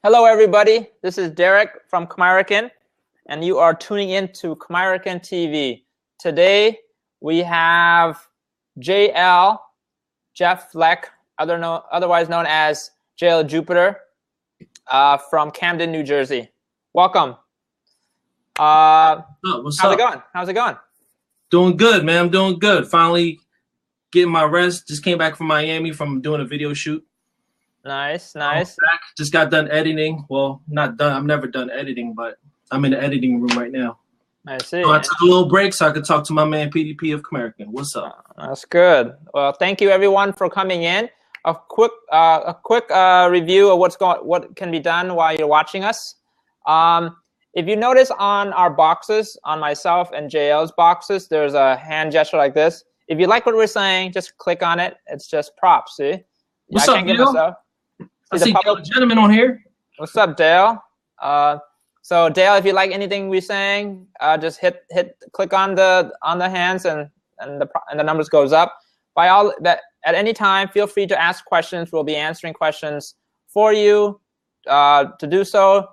Hello, everybody. This is Derek from Khmerican, and you are tuning in to Khmerican TV. Today, we have JL, Jeff Fleck, otherwise known as JL Jupiter, from Camden, New Jersey. Welcome. How's it going? How's it going? Doing good, man. I'm doing good. Finally getting my rest. Just came back from Miami from doing a video shoot. Nice, nice. Just got done editing. Well, not done. I'm never done editing, but I'm in the editing room right now. I see. So I took a little break so I could talk to my man PDP of Khmerican. What's up? That's good. Well, thank you everyone for coming in. A quick review of what can be done while you're watching us. If you notice on our boxes, on myself and JL's boxes, there's a hand gesture like this. If you like what we're saying, just click on it. It's just props. See? What's up, Dale? I see a gentleman on here. What's up, Dale? So Dale, if you like anything we're saying, just click on the hands and the numbers goes up. At any time, feel free to ask questions. We'll be answering questions for you. To do so,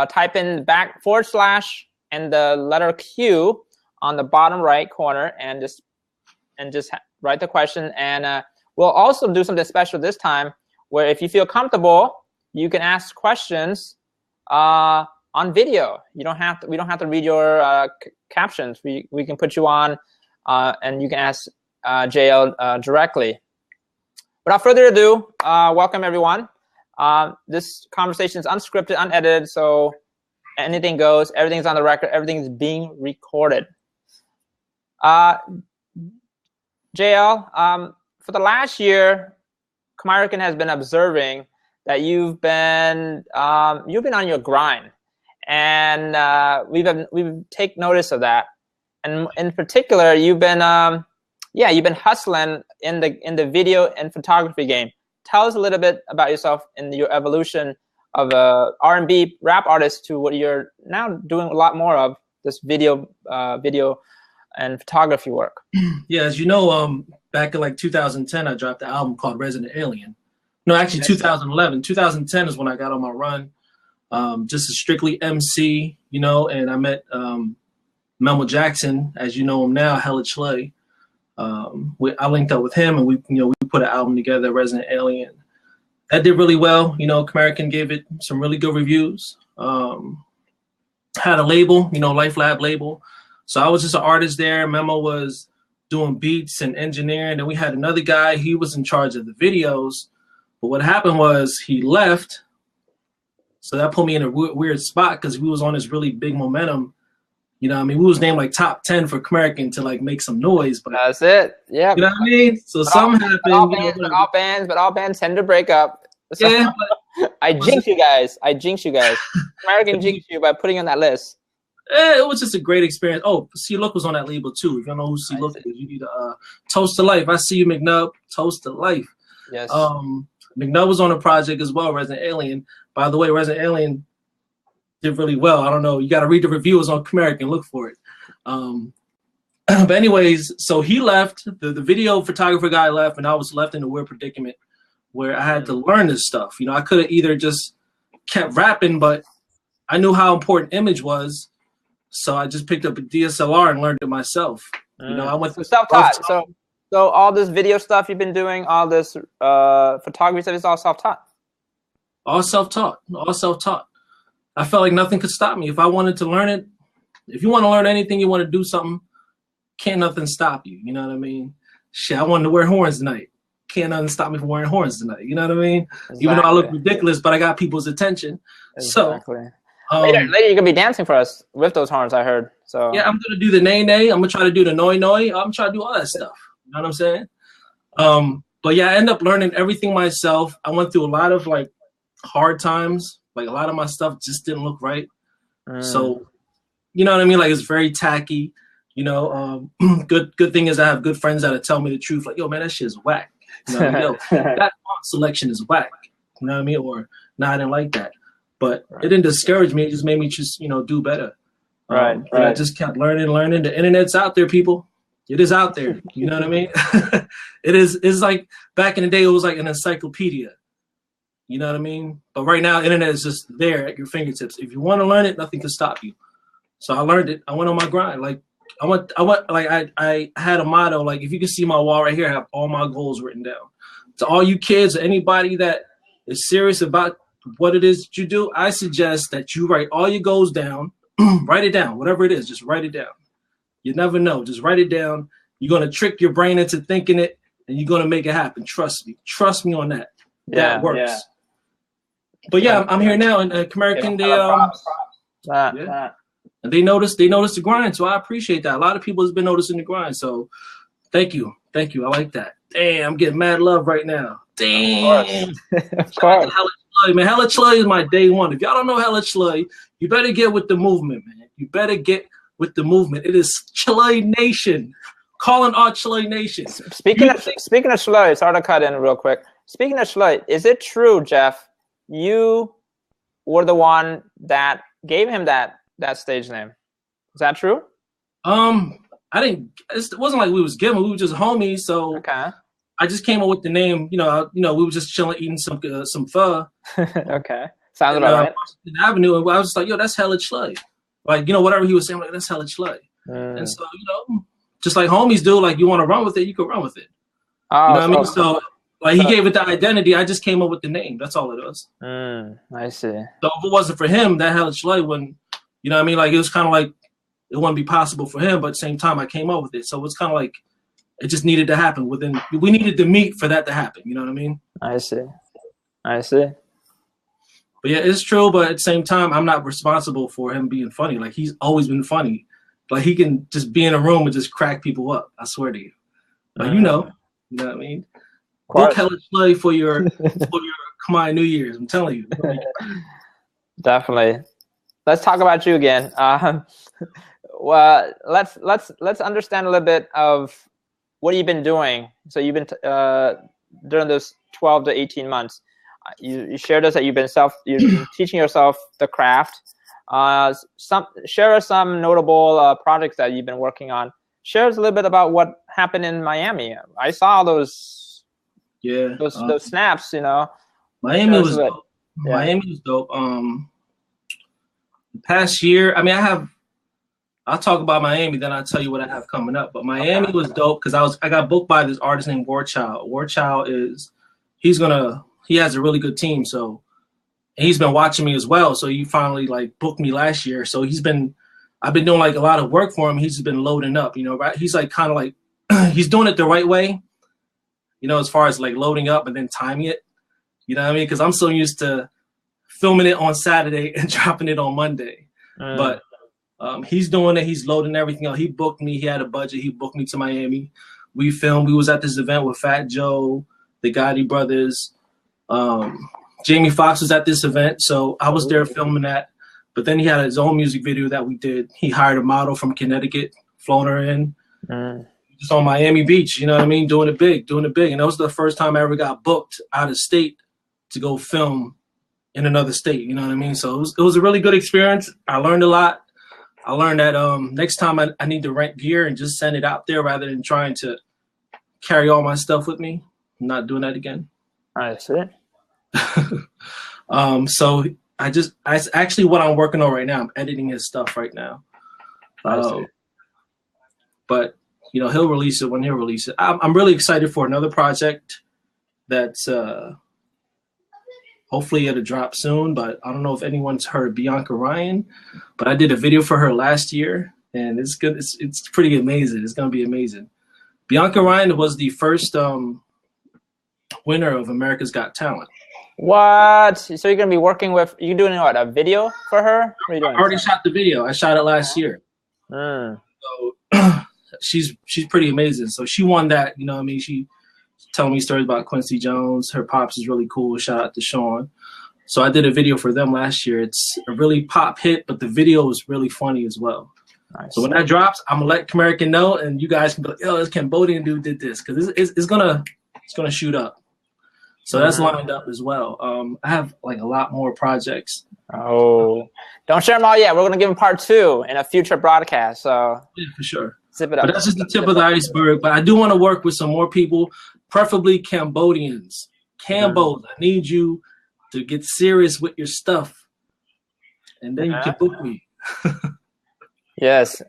type in / and the letter Q on the bottom right corner, and just write the question. And we'll also do something special this time, where if you feel comfortable, you can ask questions on video. We don't have to read your captions. We can put you on, and you can ask JL directly. Without further ado, welcome everyone. This conversation is unscripted, unedited, so anything goes. Everything's on the record. Everything's being recorded. JL, for the last year, Khmerican has been observing that you've been on your grind, and we've taken notice of that. And in particular, you've been hustling in the video and photography game. Tell us a little bit about yourself and your evolution of a R&B rap artist to what you're now doing a lot more of, this video and photography work. Yeah, as you know, back in like 2010, I dropped an album called Resident Alien. No, actually 2011. 2010 is when I got on my run. Just a strictly MC, and I met Memo Jackson, as you know him now, Hella Chley. I linked up with him, and we put an album together, Resident Alien. That did really well. Khmerican gave it some really good reviews. Had a label, Life Lab label. So I was just an artist there. Memo was doing beats and engineering. And we had another guy. He was in charge of the videos. But what happened was he left. So that put me in a weird spot because we was on this really big momentum. We was named like top 10 for Khmerican to like make some noise. But that's it. Yeah. You know what I mean? So something happened. But all bands tend to break up. So yeah. I jinx you guys. Khmerican jinxed you by putting you on that list. It was just a great experience. Oh, C Look was on that label too. If you don't know who C Look is, you need to Toast to Life. I see you, McNubb. Toast to Life. Yes. McNubb was on a project as well, Resident Alien. By the way, Resident Alien did really well. I don't know. You got to read the reviews on Khmerican. Look for it. But anyways, so he left. The video photographer guy left, and I was left in a weird predicament where I had to learn this stuff. I could have either just kept rapping, but I knew how important image was. So I just picked up a DSLR and learned it myself. I went through self-taught. So all this video stuff you've been doing, all this photography stuff is all self-taught. All self-taught. I felt like nothing could stop me. If I wanted to learn it, if you want to learn anything, you want to do something, can't nothing stop you. You know what I mean? Shit, I wanted to wear horns tonight. Can't nothing stop me from wearing horns tonight. You know what I mean? Exactly. Even though I look ridiculous, but I got people's attention. Exactly. So later you're gonna be dancing for us with those horns, I heard. So yeah, I'm gonna do the nay nay. I'm gonna try to do the noi noi. I'm trying to do all that stuff. You know what I'm saying? But yeah, I end up learning everything myself. I went through a lot of like hard times. Like a lot of my stuff just didn't look right. So you know what I mean? Like it's very tacky. Good thing is I have good friends that tell me the truth. Like, yo, man, that shit is whack. That font selection is whack. You know what I mean? Or no, I didn't like that. But it didn't discourage me. It just made me just, do better. Right. I just kept learning. The internet's out there, people. It is out there. You know what I mean? It's like back in the day, it was like an encyclopedia. You know what I mean? But right now, internet is just there at your fingertips. If you want to learn it, nothing can stop you. So I learned it. I went on my grind. Like I had a motto. Like if you can see my wall right here, I have all my goals written down. To all you kids or anybody that is serious about what it is that you do, I suggest that you write all your goals down. Write it down, whatever it is, just write it down. You never know. Just write it down. You're going to trick your brain into thinking it, and you're going to make it happen. Trust me. Trust me on that. That works. Yeah. But yeah, I'm here now in American. And they noticed the grind, so I appreciate that. A lot of people has been noticing the grind, so thank you. I like that. Damn, I'm getting mad love right now. Damn. Of course. Hella Chloe is my day one. If y'all don't know Hella Chloe, you better get with the movement, man. You better get with the movement. It is Chloe Nation. Calling all Chloe Nation. Speaking of Chloe, sorry to cut in real quick. Speaking of Chloe, is it true, Jeff, you were the one that gave him that stage name? Is that true? I didn't. It wasn't like we was giving. We were just homies. So okay. I just came up with the name. You know, we were just chilling, eating some pho. Okay, sounds about right. In the avenue, and I was just like, "Yo, that's hella Chloe." Like, whatever he was saying, like, that's hella Chloe. And so, just like homies do, like, you want to run with it, you can run with it. Oh, you know what I mean? So, like, he gave it the identity. I just came up with the name. That's all it was. I see. So if it wasn't for him, that hella Chloe wouldn't. You know what I mean? Like, it was kind of like it wouldn't be possible for him, but at the same time, I came up with it. So it's kind of like it just needed to happen. We needed to meet for that to happen. You know what I mean? I see. But yeah, it's true. But at the same time, I'm not responsible for him being funny. Like, he's always been funny. Like, he can just be in a room and just crack people up. I swear to you. Like, you know what I mean? Book Hella Chloe for your come on New Year's. I'm telling you. Definitely. Let's talk about you again. Well, let's understand a little bit of what you've been doing. So you've been during those 12 to 18 months. You shared us that you've been teaching yourself the craft. Share us some notable projects that you've been working on. Share us a little bit about what happened in Miami. I saw those snaps. Miami was dope. Miami was dope. Past year, I mean, I'll talk about Miami, then I'll tell you what I have coming up. But Miami was dope because I got booked by this artist named Warchild. Warchild he has a really good team, so he's been watching me as well. So he finally like booked me last year. So I've been doing like a lot of work for him. He's just been loading up, right? He's like kind of like he's doing it the right way, as far as like loading up and then timing it. You know what I mean? Because I'm so used to filming it on Saturday and dropping it on Monday. But he's doing it. He's loading everything up. He booked me. He had a budget. He booked me to Miami. We filmed. We was at this event with Fat Joe, the Gotti brothers. Jamie Foxx was at this event. So I was there filming that. But then he had his own music video that we did. He hired a model from Connecticut, flown her in. Just on Miami Beach, you know what I mean? Doing it big. And that was the first time I ever got booked out of state to go film in another state, you know what I mean? So it was a really good experience. I learned a lot. I learned that next time I need to rent gear and just send it out there rather than trying to carry all my stuff with me. I'm not doing that again. I see. So I actually what I'm working on right now. I'm editing his stuff right now. But he'll release it when he'll release it. I'm really excited for another project that's hopefully it'll drop soon, but I don't know if anyone's heard Bianca Ryan, but I did a video for her last year, and it's good. It's pretty amazing. It's going to be amazing. Bianca Ryan was the first winner of America's Got Talent. What? So you're going to be working with, you doing what, a video for her? What are you doing? I already shot the video. I shot it last year. So she's pretty amazing. So she won that, I mean, she telling me stories about Quincy Jones. Her pops is really cool. Shout out to Sean. So I did a video for them last year. It's a really pop hit, but the video is really funny as well. Nice. So when that drops, I'm gonna let Camerican know, and you guys can be like, "Yo, this Cambodian dude did this," because it's gonna shoot up. So that's lined up as well. I have like a lot more projects. Oh, don't share them all yet. We're gonna give them part 2 in a future broadcast. So yeah, for sure. Zip it up. But that's just the tip of the iceberg. But I do want to work with some more people, preferably Cambodians. Cambos, I need you to get serious with your stuff, and then you can book me. Yes.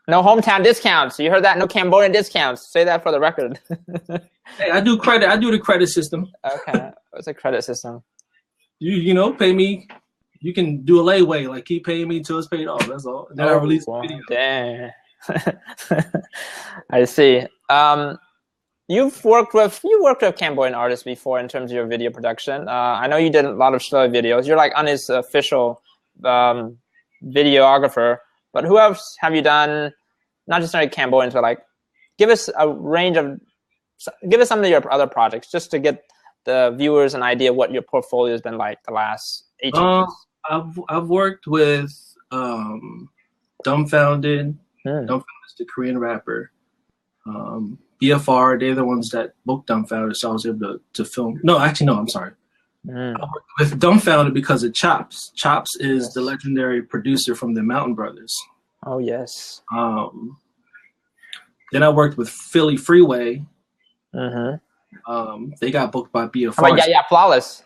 No hometown discounts. You heard that? No Cambodian discounts. Say that for the record. Hey, I do credit. I do the credit system. Okay. What's a credit system? You know, pay me. You can do a layaway, like keep paying me until it's paid off. That's all. And then I release the video. Dang. I see. You worked with Cambodian artists before in terms of your video production. I know you did a lot of Shloy videos. You're like on his official videographer. But who else have you done? Not just necessarily Cambodians, but like, give us some of your other projects just to get the viewers an idea of what your portfolio has been like the last 18 years. I've worked with Dumbfounded. Dumbfounded is the Korean rapper. BFR, they're the ones that booked Dumbfounded, so I was able to film. No, actually, no, I'm sorry. I worked with Dumbfounded because of Chops. Chops is the legendary producer from the Mountain Brothers. Oh, yes. Then I worked with Philly Freeway. They got booked by BFR. Yeah, Flawless.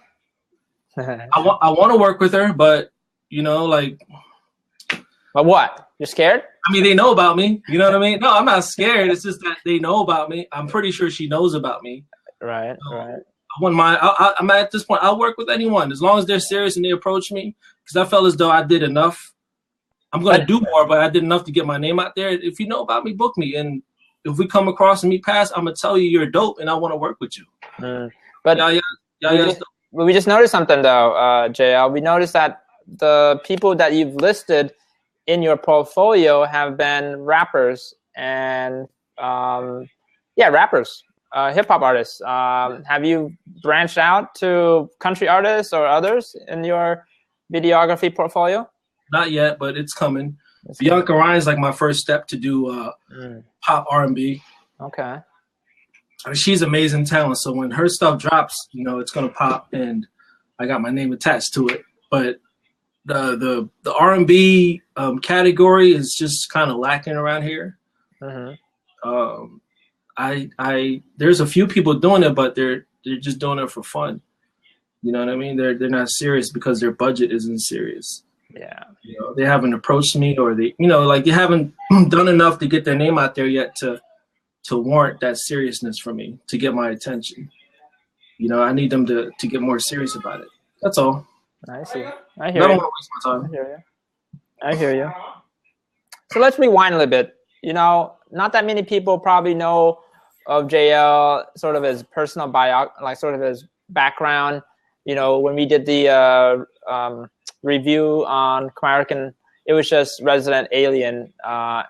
I want to work with her, but, you know, like. But what? You're scared? I mean, they know about me. You know what I mean? No, I'm not scared. It's just that they know about me. I'm pretty sure she knows about me. Right, right. I wouldn't mind. I'm at this point. I'll work with anyone as long as they're serious and they approach me. Because I felt as though I did enough. I'm going to do more, but I did enough to get my name out there. If you know about me, book me. And if we come across and meet past, I'm going to tell you you're dope and I want to work with you. But we just noticed something, though, JL. We noticed that the people that you've listed in your portfolio have been rappers and, rappers. Hip-hop artists. Have you branched out to country artists or others in your videography portfolio? Not yet, but it's coming. Bianca Ryan's like my first step to do pop R&B. Okay. She's amazing talent, so when her stuff drops, you know, it's going to pop, and I got my name attached to it. But the R&B category is just kind of lacking around here. There's a few people doing it, but they're just doing it for fun. You know what I mean? They're not serious because their budget isn't serious. Yeah. You know, they haven't approached me, or they, you know, like they haven't done enough to get their name out there yet to warrant that seriousness for me, to get my attention. You know, I need them to get more serious about it. That's all. I see. I hear you. I don't want to waste my time. I hear you. So let's rewind a little bit. You know, not that many people probably know of JL, sort of his personal sort of his background. You know, when we did the review on Khmer, it was just Resident Alien, the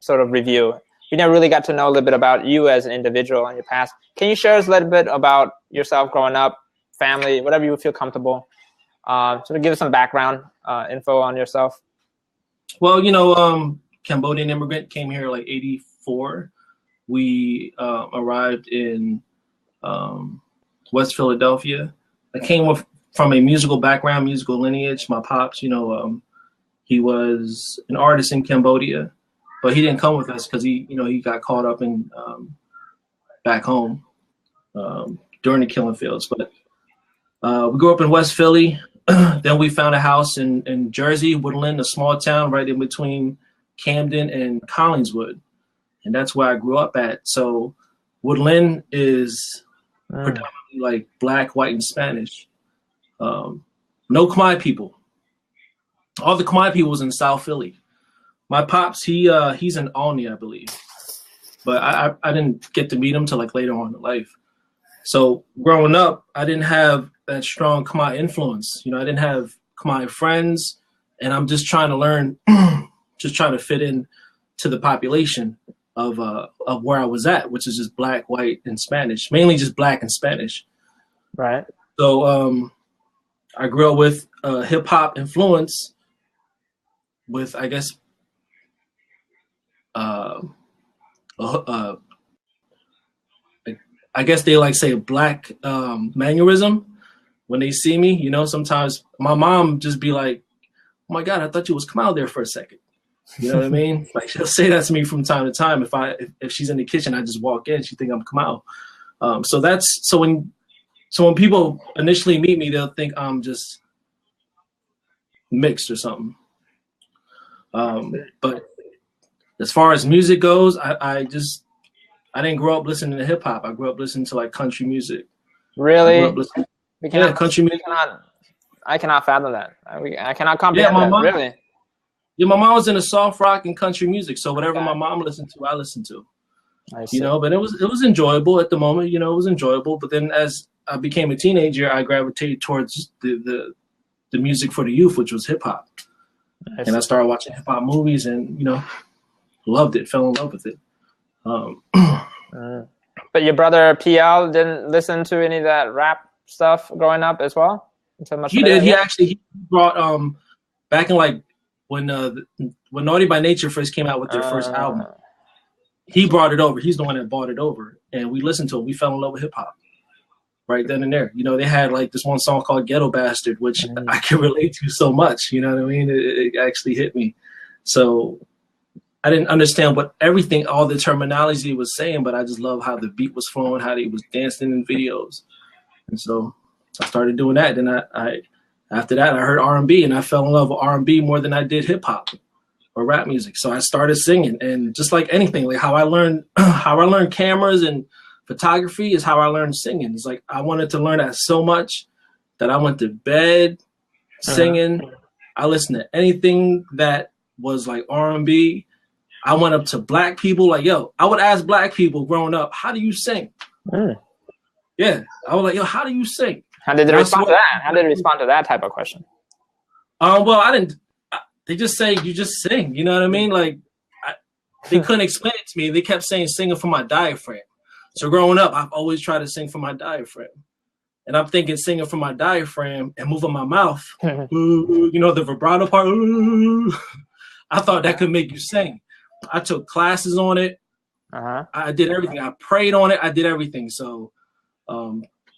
sort of review. We never really got to know a little bit about you as an individual in your past. Can you share us a little bit about yourself growing up, family, whatever you feel comfortable? Sort of give us some background info on yourself. Well, you know, Cambodian immigrant, came here like 84. We arrived in West Philadelphia. I came from a musical background, musical lineage. My pops, you know, he was an artist in Cambodia, but he didn't come with us because he got caught up in back home during the killing fields. But we grew up in West Philly. Then we found a house in Jersey, Woodland, a small town right in between Camden and Collingswood. And that's where I grew up at. So Woodland is predominantly like Black, white, and Spanish. No Khmer people. All the Khmer people was in South Philly. My pops, he's in Albany, I believe. But I didn't get to meet him till like later on in life. So growing up, I didn't have that strong Khmer influence. You know, I didn't have Khmer friends, and I'm just trying to learn, just trying to fit in to the population of where I was at, which is just Black, white, and Spanish, mainly just Black and Spanish. Right. So I grew up with hip hop influence, with I guess I guess they like say a Black mannerism when they see me. You know, sometimes my mom just be like, "Oh my God, I thought you was Kamal there for a second." You know what I mean? Like she'll say that to me from time to time. If she's in the kitchen, I just walk in, she think I'm Kamal. So when So when people initially meet me, they'll think I'm just mixed or something. But as far as music goes, I didn't grow up listening to hip hop. I grew up listening to like country music. Really? Country music. I cannot fathom that. I cannot comprehend that. Really? Yeah, my mom was into soft rock and country music, so whatever my mom listened to, I listened to. I see. But it was enjoyable at the moment. It was enjoyable. But then as I became a teenager, I gravitated towards the music for the youth, which was hip hop. And I started watching hip hop movies, and loved it, fell in love with it. But your brother PL didn't listen to any of that rap stuff growing up as well? He did. He brought back in like when Naughty by Nature first came out with their first album. He brought it over. He's the one that brought it over, and we listened to it. We fell in love with hip hop right then and there. They had like this one song called Ghetto Bastard, which I can relate to so much. You know what I mean? It actually hit me. So I didn't understand all the terminology he was saying, but I just love how the beat was flowing, how he was dancing in videos. And so I started doing that. Then after that, I heard R&B, and I fell in love with R&B more than I did hip hop or rap music. So I started singing, and just like anything, like how I learned cameras and photography is how I learned singing. It's like I wanted to learn that so much that I went to bed singing. I listened to anything that was like R&B. I went up to black people, like, yo, I would ask black people growing up, how do you sing? Yeah, I was like, yo, how do you sing? How did they respond to that? How did they respond to that type of question? Well, I didn't. They just say you just sing. You know what I mean? Like they couldn't explain it to me. They kept saying singing from my diaphragm. So growing up, I've always tried to sing from my diaphragm, and I'm thinking singing from my diaphragm and moving my mouth, the vibrato part. I thought that could make you sing. I took classes on it. I did everything. I prayed on it. I did everything. So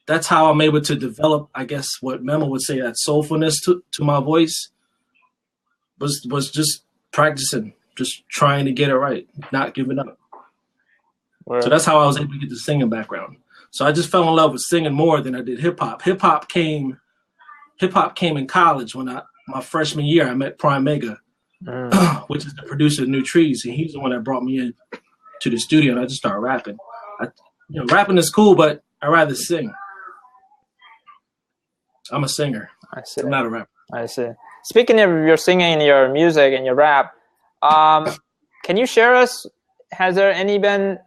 that's how I'm able to develop, I guess, what Memo would say, that soulfulness to my voice was just practicing, just trying to get it right, not giving up. So that's how I was able to get the singing background. So I just fell in love with singing more than I did hip hop. Hip hop came in college when my freshman year. I met Prime Mega, which is the producer of New Trees, and he's the one that brought me in to the studio, and I just started rapping. Rapping is cool, but I rather sing. I'm a singer. I see. I'm not a rapper. I see. Speaking of your singing, your music, and your rap, can you share us? Have there been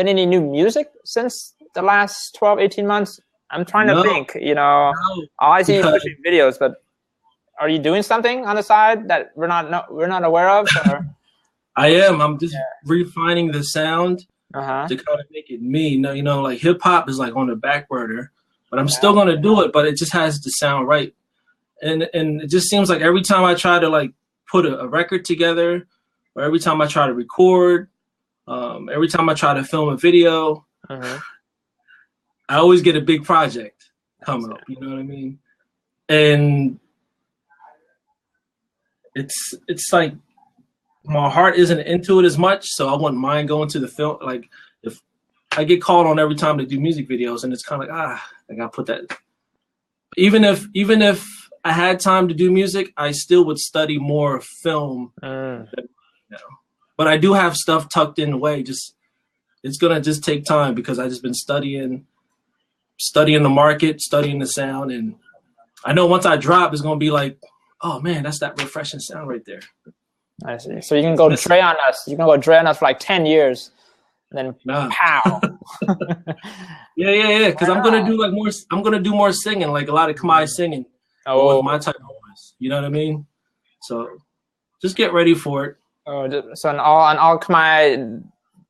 any new music since the last 12, 18 months? I'm trying to think. All I see is pushing videos, but are you doing something on the side that we're not aware of? Or? I am. I'm just refining the sound to kind of make it me. Like hip hop is like on the back burner, but I'm still gonna do it. But it just has to sound right, and it just seems like every time I try to like put a record together, or every time I try to record, every time I try to film a video, I always get a big project coming up. You know what I mean? And it's like my heart isn't into it as much, so I wouldn't mind going to the film. Like if I get called on every time to do music videos, and it's kind of like I gotta put that. Even if I had time to do music, I still would study more film. But I do have stuff tucked in the way. It's gonna just take time because I just been studying the market, studying the sound, and I know once I drop, it's gonna be like, oh man, that's that refreshing sound right there. I see. So you can go Dre on us. You can go Dre on us for like 10 years, and then pow. Yeah. Because I'm gonna do like more. I'm gonna do more singing, like a lot of Khmer singing. With my type of voice. You know what I mean? So just get ready for it. So an all Khmer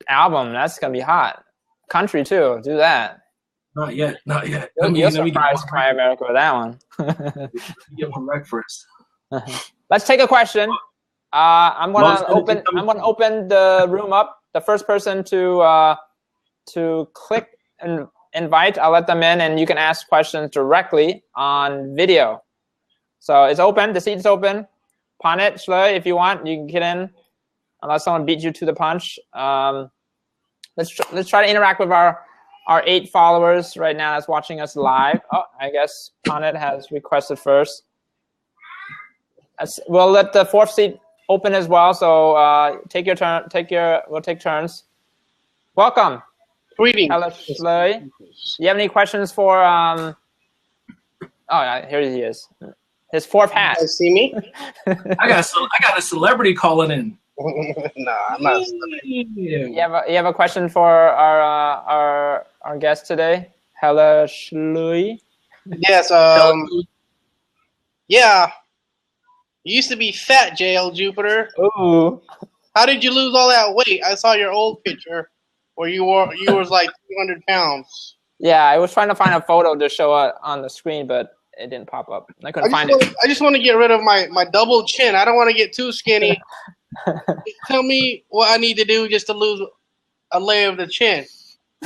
album, that's gonna be hot. Country too. Do that. Not yet. You'll surprise Khmer America with that one. Get one right first. Let's take a question. I'm gonna open the room up. The first person to click and invite, I'll let them in, and you can ask questions directly on video. So it's open. The seat is open. Pawn it, Shley, if you want. You can get in, unless someone beats you to the punch. Let's try to interact with our our 8 followers right now that's watching us live. Oh, I guess Ponet has requested first. We'll let the 4th seat open as well. So take your turn. We'll take turns. Welcome. Greetings. Hello, Schley. Do you have any questions for? Oh, yeah, here he is. His 4th hat. You see me? I got a celebrity calling in. Nah, I'm not. A celebrity. You have a question for our guest today? Hello, Schley. Yes. Yeah. You used to be fat, JL Jupiter. Ooh. How did you lose all that weight? I saw your old picture where you was like 200 pounds. Yeah, I was trying to find a photo to show it on the screen, but it didn't pop up. I couldn't find it. I just want to get rid of my double chin. I don't want to get too skinny. Tell me what I need to do just to lose a layer of the chin,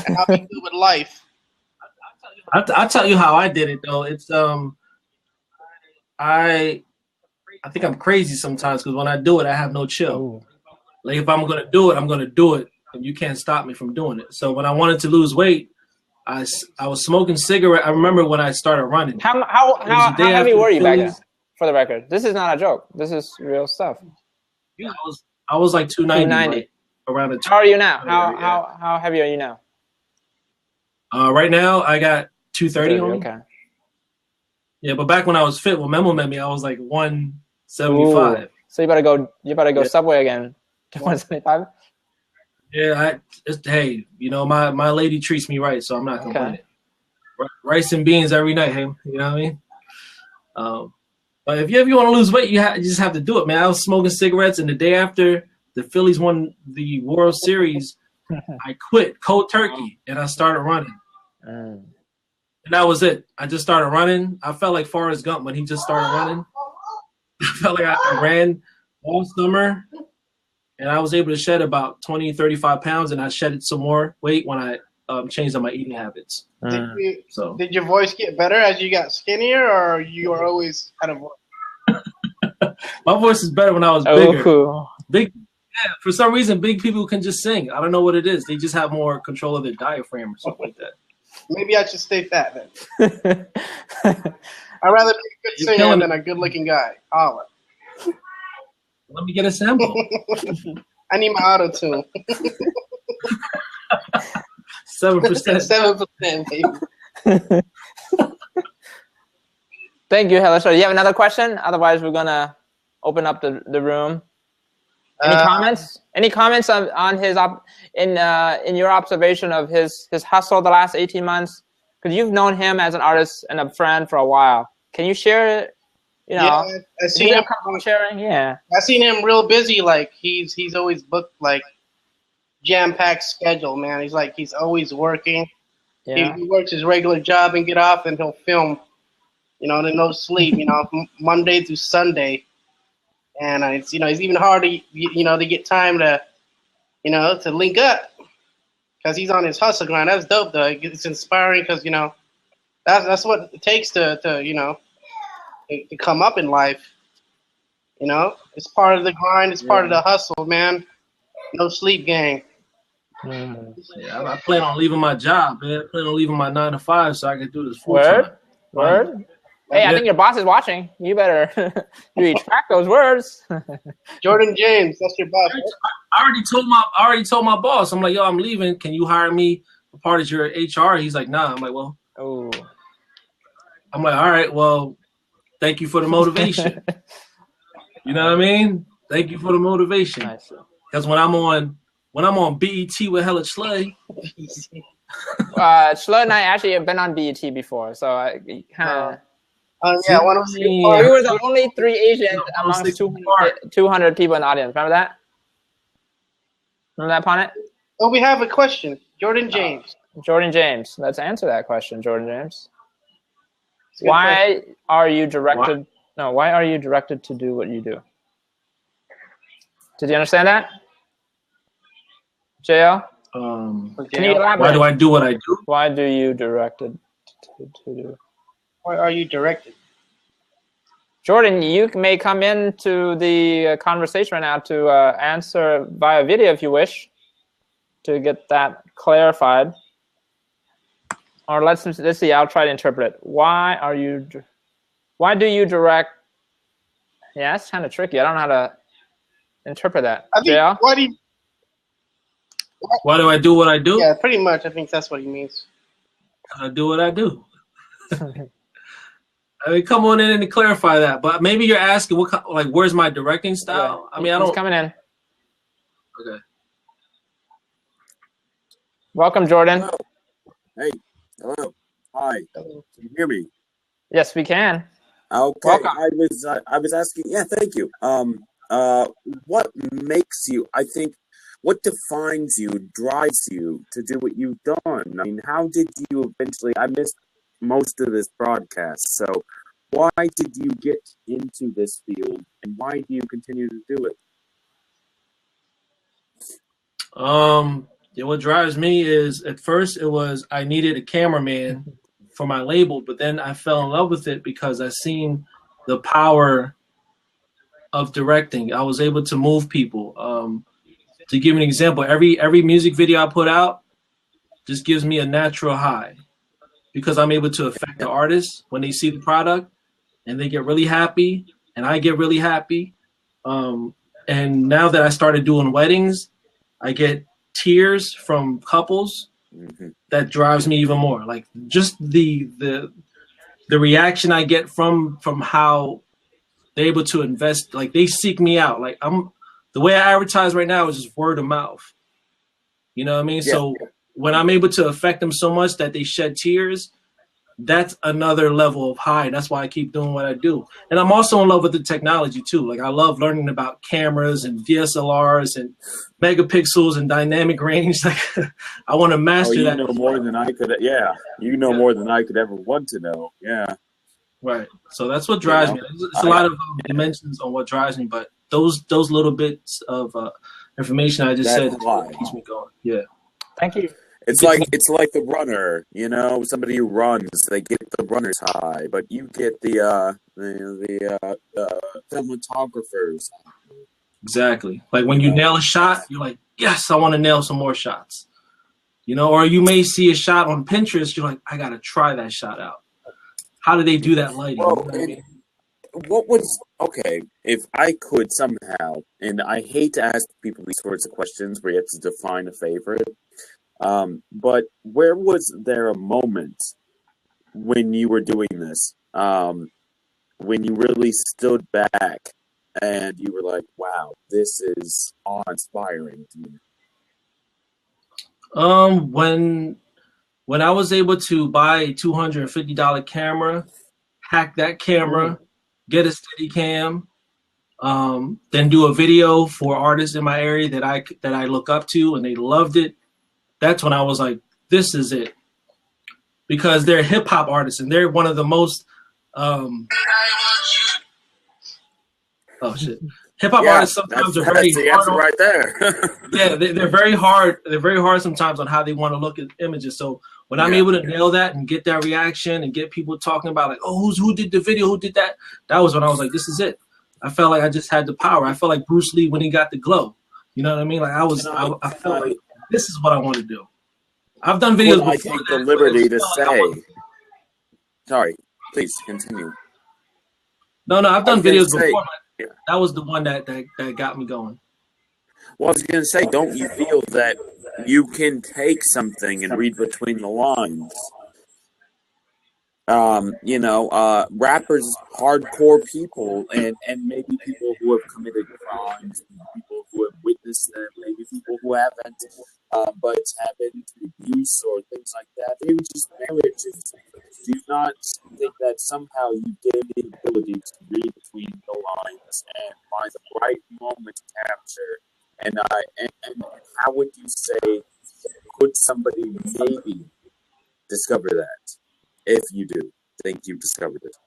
and how you do with life. I'll tell you how I did it though. It's I think I'm crazy sometimes because when I do it, I have no chill. Ooh. Like if I'm gonna do it, I'm gonna do it, and you can't stop me from doing it. So when I wanted to lose weight, I was smoking cigarette. I remember when I started running. How heavy were you back then? For the record, this is not a joke. This is real stuff. Yeah, I was like 290. Like, around the. How are you now? How heavy are you now? Right now I got 230 on me. Okay. Yeah, but back when I was fit, when Memo met me, I was like 175. Ooh. So you better go Subway again to 175. Yeah, hey, you know my lady treats me right, so I'm not complaining. Rice and beans every night, hey, you know what I mean? But if you want to lose weight, you just have to do it, man. I was smoking cigarettes, and the day after the Phillies won the World Series, I quit cold turkey, and I started running. And that was it. I just started running. I felt like Forrest Gump when he just started running. I felt like I ran all summer, and I was able to shed about 20, 35 pounds, and I shedded some more weight when I changed on my eating habits. Did your voice get better as you got skinnier, or you were always kind of? My voice is better when I was bigger. Cool. Yeah, for some reason, big people can just sing. I don't know what it is. They just have more control of their diaphragm or something like that. Maybe I should state that then. I'd rather be a good singer than a good-looking guy. Holla. Let me get a sample. I need my auto-tune. 7%. 7%, baby. Thank you, Hello. So you have another question? Otherwise, we're gonna open up the room. Any comments? Any comments on his in your observation of his hustle the last 18 months? Because you've known him as an artist and a friend for a while. Can you share? Yeah, I seen him sharing. Yeah, I seen him real busy. Like he's always booked, like jam-packed schedule. Man, he's always working. Yeah. He works his regular job and get off, and he'll film. Then no sleep. Monday through Sunday. And it's it's even hard to to get time to to link up because he's on his hustle grind. That's dope though. It's inspiring because that's what it takes to come up in life. It's part of the grind. It's part of the hustle, man. No sleep, gang. Yeah, I plan on leaving my job, man. I plan on leaving my 9 to 5 so I can do this full time. Word. Hey, I think your boss is watching. You better retract those words. Jordan James, that's your boss. I already told my boss. I'm like, yo, I'm leaving. Can you hire me a part of your HR? He's like, nah. I'm like, well. Oh. I'm like, all right. Well, thank you for the motivation. You know what I mean? Thank you for the motivation. Because when I'm on BET with Hella Schley. Schley and I actually have been on BET before, so I kind of. Yeah, we were the only 3 Asians amongst 200 people in the audience. Remember that? Remember that, Ponet? Oh, we have a question. Jordan James. Jordan James. Let's answer that question, Jordan James. Why are you directed to do what you do? Did you understand that? JL? Can you elaborate? Why do I do what I do? Why do you directed to do? Why are you directed? Jordan, you may come into the conversation right now to answer via video if you wish, to get that clarified. or let's see. I'll try to interpret it. Why do you direct? Yeah, that's kind of tricky. I don't know how to interpret that. I think, JL? Why do I do what I do? Yeah, pretty much. I think that's what he means. I do what I do. I mean, come on in and clarify that. But maybe you're asking like, where's my directing style? Yeah. I mean, I don't. He's coming in. Okay. Welcome, Jordan. Hello. Hey. Hello. Hi. Can you hear me? Yes, we can. Okay. Welcome. I was asking. Yeah. Thank you. What makes you? I think. What defines you, drives you to do what you've done? I mean, how did you eventually? I missed most of this broadcast, so why did you get into this field, and why do you continue to do it? Yeah, what drives me is at first it was I needed a cameraman for my label, but then I fell in love with it because I seen the power of directing. I was able to move people. To give an example, every music video I put out just gives me a natural high because I'm able to affect the artist when they see the product and they get really happy and I get really happy. And now that I started doing weddings, I get tears from couples. Mm-hmm. That drives me even more. Like just the reaction I get from how they're able to invest, like they seek me out. Like the way I advertise right now is just word of mouth. You know what I mean? Yeah. So when I'm able to affect them so much that they shed tears, that's another level of high. That's why I keep doing what I do. And I'm also in love with the technology too. Like I love learning about cameras and DSLRs and megapixels and dynamic range. Like I want to master that. You know more than I could. Yeah, you know more than I could ever want to know. Yeah. Right. So that's what drives me. It's a lot of dimensions on what drives me, but those little bits of information I just said keeps me going. Yeah. Thank you. It's like the runner, you know, somebody who runs, they get the runner's high, but you get the cinematographers. Exactly. Like when you nail a shot, you're like, yes, I want to nail some more shots. You know, or you may see a shot on Pinterest, you're like, I gotta try that shot out. How do they do that lighting? Well, you know what I mean? what was okay if I could somehow, and I hate to ask people these sorts of questions where you have to define a favorite, but where was there a moment when you were doing this, when you really stood back and you were like, wow, this is awe-inspiring to me? When I was able to buy a $250 camera, hack that camera, get a Steadicam, then do a video for artists in my area that I look up to and they loved it. That's when I was like, this is it. Because they're hip hop artists and they're one of the most hip hop artists sometimes are very the answer right there. Yeah, they're very hard. They're very hard sometimes on how they want to look at images. So when I'm able to nail that and get that reaction and get people talking about like, oh, who did the video, who did that? That was when I was like, this is it. I felt like I just had the power. I felt like Bruce Lee when he got the glow. You know what I mean? Like I felt like this is what I want to do. I've done videos before. I take the liberty to say. Sorry, please continue. No, I've done videos before. That was the one that got me going. Well, I was going to say, don't you feel that you can take something and read between the lines? Rappers, hardcore people, and maybe people who have committed crimes, people who have witnessed them, maybe people who haven't, but have been to abuse or things like that, maybe just marriages. Do you not think that somehow you gain the ability to read between the lines and find the right moment to capture? And how would you say, could somebody maybe discover that? If you do think you've discovered it.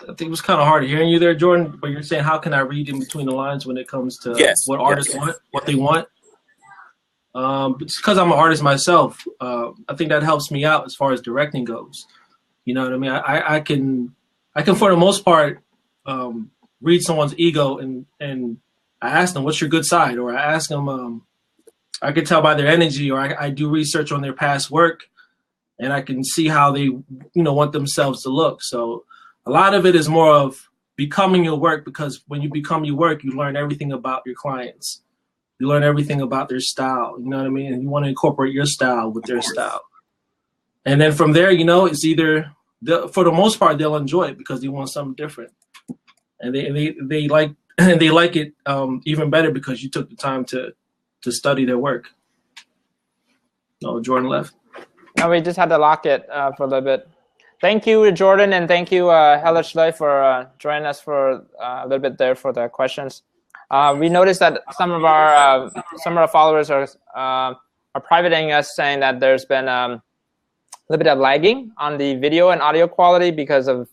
I think it was kind of hard hearing you there, Jordan, but you're saying how can I read in between the lines when it comes to what artists want, what they want? It's because I'm an artist myself. I think that helps me out as far as directing goes. You know what I mean? I can for the most part read someone's ego and I ask them, what's your good side? Or I ask them, I could tell by their energy, or I do research on their past work. and I can see how they, want themselves to look. So a lot of it is more of becoming your work, because when you become your work, you learn everything about your clients. You learn everything about their style. You know what I mean? And you want to incorporate your style with their style. And then from there, it's either, for the most part, they'll enjoy it because they want something different. And they like it even better because you took the time to study their work. Oh, Jordan left. No, we just had to lock it for a little bit. Thank you, Jordan, and thank you, Hella Schley, for joining us for a little bit there for the questions. We noticed that some of our followers are privating us, saying that there's been a little bit of lagging on the video and audio quality because of,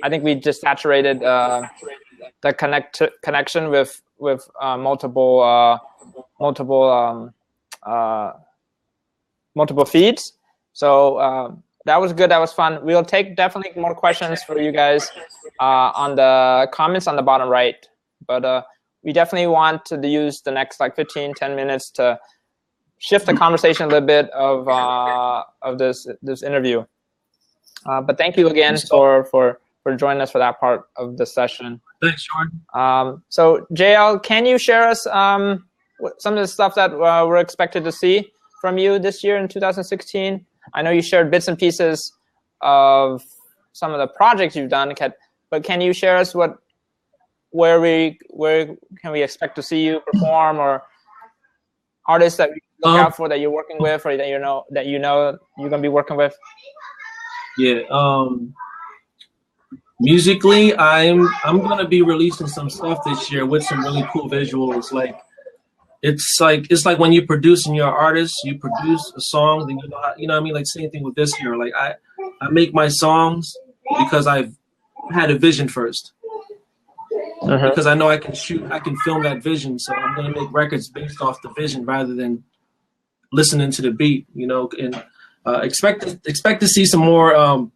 I think we just saturated the connection with multiple feeds. So that was good. That was fun. We'll take definitely more questions for you guys on the comments on the bottom right. But we definitely want to use the next 10 minutes to shift the conversation a little bit of this interview. But thank you again for joining us for that part of the session. Thanks, Jordan. So JL, can you share us some of the stuff that we're expected to see from you this year in 2016? I know you shared bits and pieces of some of the projects you've done, but can you share us where can we expect to see you perform, or artists that you look out for that you're working with, or that you know you're gonna be working with? Yeah. Musically, I'm gonna be releasing some stuff this year with some really cool visuals. It's like when you're producing your artist, you produce a song, then you know what I mean? Like same thing with this year. Like I make my songs because I've had a vision first. Because I know I can film that vision. So I'm gonna make records based off the vision rather than listening to the beat, and expect to see some more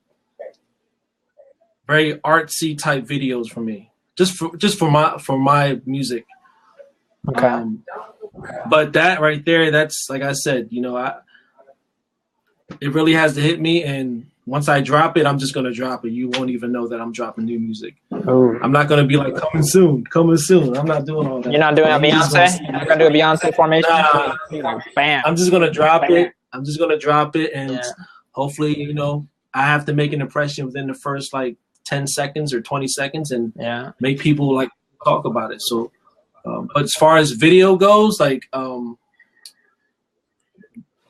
very artsy type videos from me. Just for my music. Okay. But that right there, that's like I said, it really has to hit me, and once I drop it, I'm just gonna drop it. You won't even know that I'm dropping new music. Ooh. I'm not gonna be like coming soon. I'm not doing all that. You're not doing a Beyonce? You're not gonna do a Beyonce formation? Nah. Bam. I'm just gonna drop it. And hopefully, I have to make an impression within the first 10 seconds or 20 seconds and make people talk about it. So, but as far as video goes, I'm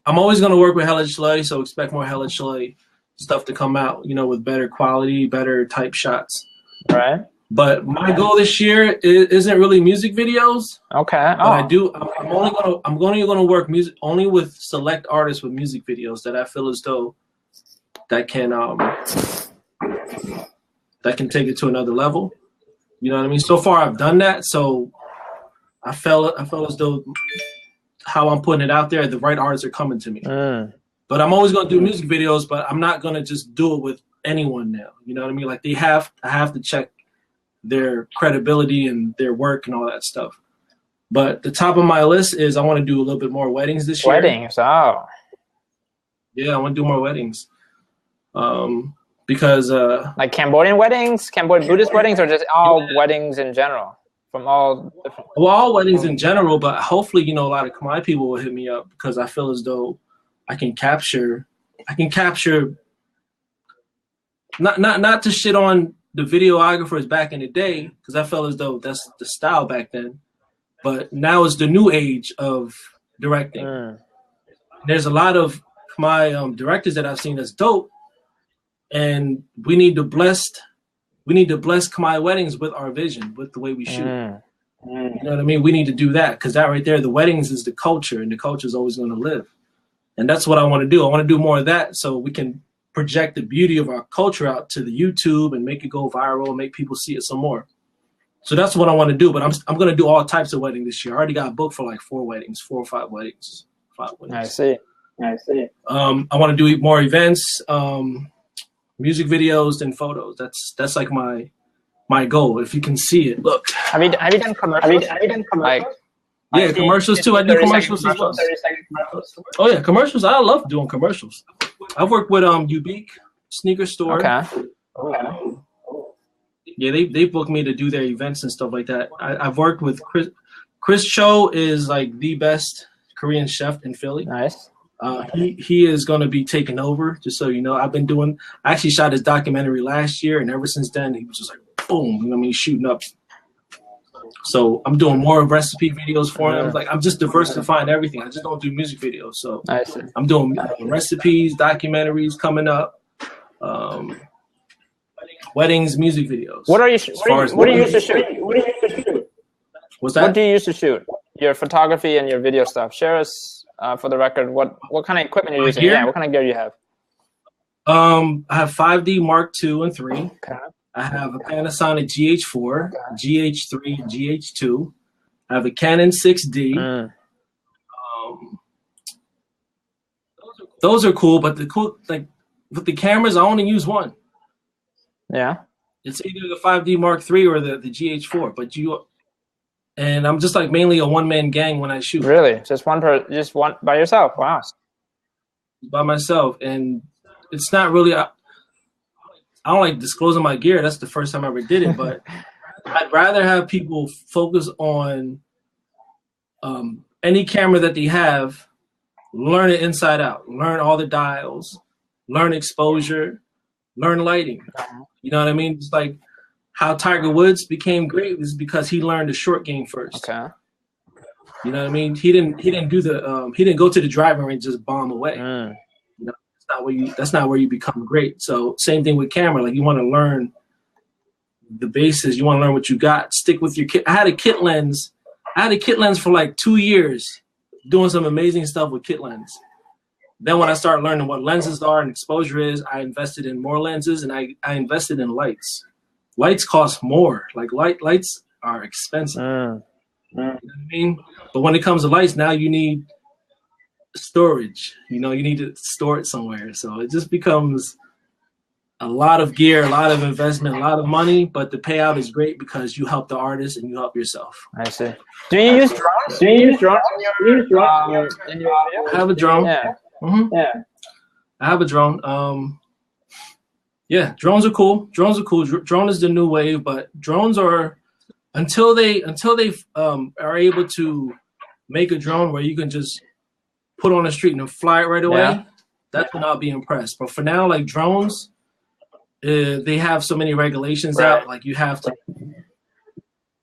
always gonna work with Hella Schley, so expect more Hella Schley stuff to come out, with better quality, better type shots. Right. But my goal this year isn't really music videos. Okay. But I'm only gonna work music only with select artists with music videos that I feel as though that can take it to another level. You know what I mean? So far I've done that, so I felt as though how I'm putting it out there, the right artists are coming to me. But I'm always gonna do music videos, but I'm not gonna just do it with anyone now. You know what I mean? I have to check their credibility and their work and all that stuff. But the top of my list is I want to do a little bit more weddings this year. Weddings, oh. Yeah, I want to do more weddings. Because like Cambodian weddings, Cambodian Buddhist weddings, or just all weddings in general? From all different. Well, all weddings in general, but hopefully, a lot of Khmer people will hit me up because I feel as though I can capture not to shit on the videographers back in the day, because I felt as though that's the style back then. But now it's the new age of directing. There's a lot of my directors that I've seen that's dope, and we need to bless Khmer weddings with our vision, with the way we shoot. You know what I mean? We need to do that, because that right there, the weddings is the culture, and the culture is always going to live. And that's what I want to do. I want to do more of that so we can project the beauty of our culture out to the YouTube and make it go viral and make people see it some more. So that's what I want to do. But I'm going to do all types of weddings this year. I already got booked for 4 or 5 weddings. 5 weddings. I see. I want to do more events, music videos, and photos. That's like my goal. If you can see it, look. Have you done commercials? Commercials too. I do commercials as well. Oh yeah, commercials. I love doing commercials. I've worked with Ubique sneaker store. Okay. Yeah, they booked me to do their events and stuff like that. I've worked with Chris Cho is like the best Korean chef in Philly. Nice. He is going to be taking over, just so you know. I actually shot his documentary last year, and ever since then, he was just like, boom, you know what I mean, shooting up. So I'm doing more recipe videos for him. Like, I'm just diversifying everything. I just don't do music videos. So I'm doing recipes, documentaries coming up, weddings, music videos. What do you use to shoot? What's that? What do you use to shoot? Your photography and your video stuff. Share us, for the record, what kind of equipment you're using. Gear? Yeah, what kind of gear you have? I have 5D Mark II and 3. Okay. I have a Panasonic GH4, GH3, and GH2. I have a Canon 6D. Those are cool, but with the cameras, I only use one. Yeah. It's either the 5D Mark III or the GH4. And I'm just like mainly a one-man gang when I shoot. Really? Just one by yourself? Wow. By myself, and it's not really. I don't like disclosing my gear. That's the first time I ever did it, but I'd rather have people focus on any camera that they have, learn it inside out, learn all the dials, learn exposure, learn lighting. You know what I mean? It's like how Tiger Woods became great is because he learned the short game first. Okay. You know what I mean? He didn't go to the driving range and just bomb away. You know, that's not where you become great. So same thing with camera. Like, you want to learn the basis. You want to learn what you got. Stick with your kit. I had a kit lens for like 2 years, doing some amazing stuff with kit lens. Then when I started learning what lenses are and exposure is, I invested in more lenses, and I invested in lights. Lights cost more. Like lights are expensive. You know what I mean? But when it comes to lights, now you need storage. You know, you need to store it somewhere. So it just becomes a lot of gear, a lot of investment, a lot of money, but the payout is great because you help the artist and you help yourself. I see. Do you use drones? In your video? I have a drone. Yeah. Yeah. I have a drone. Yeah, drones are cool. Drone is the new wave, but drones are until they are able to make a drone where you can just put on the street and fly it right away. Yeah. That's when I'll be impressed. But for now, like drones, they have so many regulations out. Like, you have to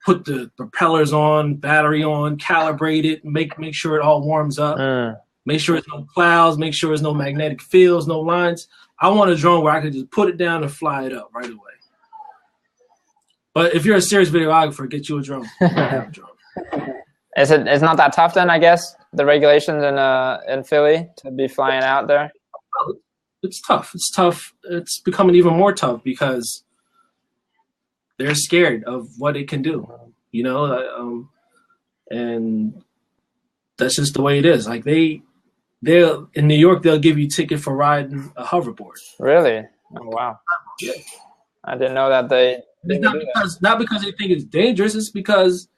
put the propellers on, battery on, calibrate it, make sure it all warms up. Make sure there's no clouds, make sure there's no magnetic fields, no lines. I want a drone where I can just put it down and fly it up right away. But if you're a serious videographer, get you a drone. Have a drone. It's not that tough then, I guess, the regulations in Philly to be flying out there? It's tough. It's tough. It's becoming even more tough because they're scared of what it can do, you know? And that's just the way it is. Like, they'll in New York, they'll give you a ticket for riding a hoverboard. Really? Oh, wow. Yeah. I didn't know that they not because they think it's dangerous. It's because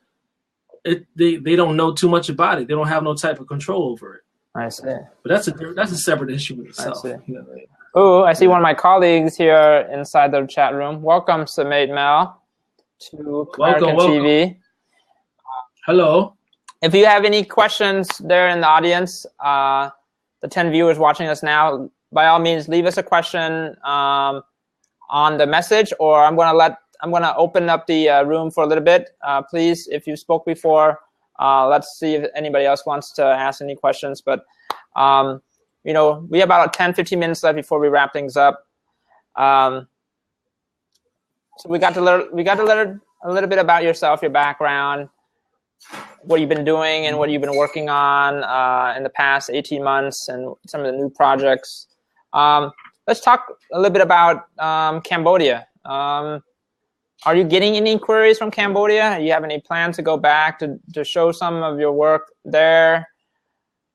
they don't know too much about it. They don't have no type of control over it. I see. But that's a separate issue in itself. I see. You know? Oh, I see one of my colleagues here inside the chat room. Welcome, Samade Mel, to American TV. Hello. If you have any questions there in the audience, the 10 viewers watching us now, by all means, leave us a question on the message, or I'm gonna open up the room for a little bit. Please, if you spoke before, let's see if anybody else wants to ask any questions. But you know, we have about 10-15 minutes left before we wrap things up. So we got to learn a little bit about yourself, your background, what you've been doing and what you've been working on in the past 18 months and some of the new projects. Let's talk a little bit about Cambodia. Are you getting any inquiries from Cambodia? Do you have any plans to go back to show some of your work there?